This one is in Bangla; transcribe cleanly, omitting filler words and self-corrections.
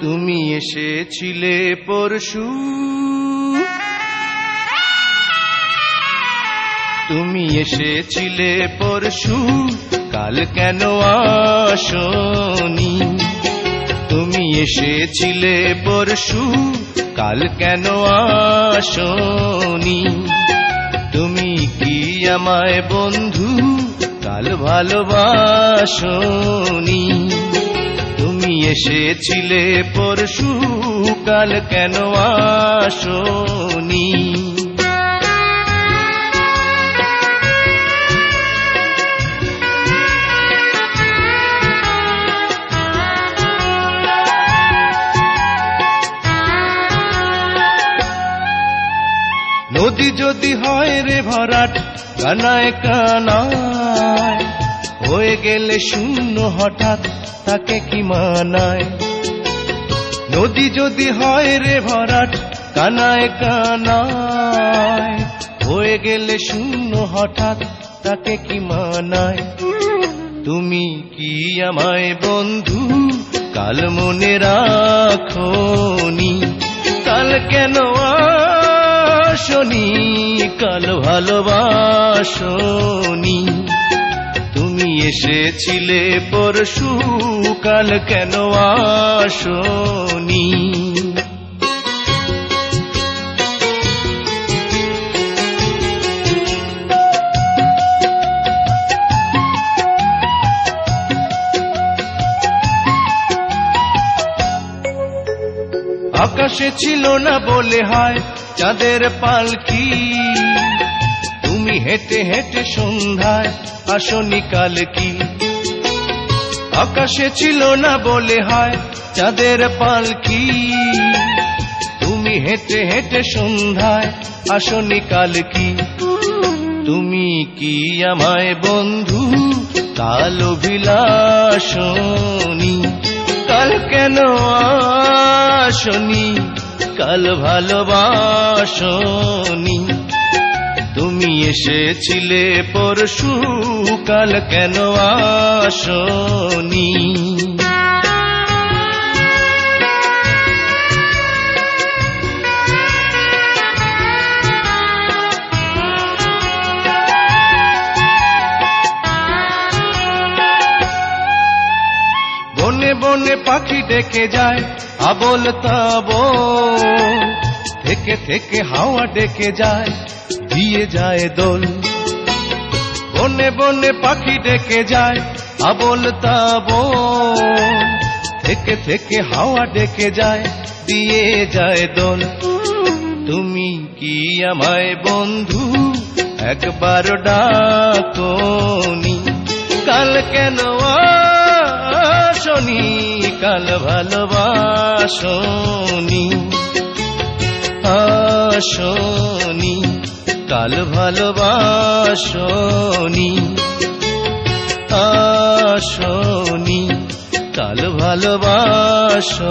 তুমি এসেছিলে পরশু, তুমি এসেছিলে পরশু, কাল কেন আসনি? তুমি এসেছিলে পরশু, কাল কেন আসনি? তুমি কি আমায় বন্ধু কাল ভালোবাসনি? তুমি এসেছিলে পরশু, কাল কেন আসনি? নদী যদি হয় রে ভরাট কানায় কানায়, হয়ে গেলে শূন্য হঠাৎ তাকে কি মানায়? নদী যদি হয় রে ভরাট কানায় কানায়, হয়ে গেলে শূন্য হঠাৎ তাকে কি মানায়? তুমি কি আমায় বন্ধু কাল মনে রাখোনি? কাল কেন আসনি? কাল ভালোবাসনি? তুমি এসেছিলে পরশু, কাল কেন আসনি? আকাশে ছিল না বলে হয় চাঁদের পালকি, তুমি হেঁটে হেঁটে সন্ধ্যায় আসনি কাল কি? আকাশে ছিল না বলে হয় চাঁদের পালকি, তুমি হেঁটে হেঁটে সন্ধ্যায় আসনি কাল কি? তুমি কি আমায় বন্ধু কাল অভিলাষনি? কাল কেন আসনি? কাল ভালোবাসনি? তুমি এসেছিলে পরশু, কাল কেন আসনি? বনে বনে পাখি ডেকে যায় আবোল তাবোল, থেকে থেকে হাওয়া ডেকে যায় দিয়ে যায় দোল। বনে বনে পাখি ডেকে যায় আবোল তাবোল, থেকে থেকে হাওয়া ডেকে যায় দিয়ে যায় দোল। তুমি কি আমায় বন্ধু একবার ডাকোনি? কাল কেন আসনি? কাল ভালোবাসনি? আসনি? কাল ভালোবাসনি? আসনি? কাল ভালোবাসনি?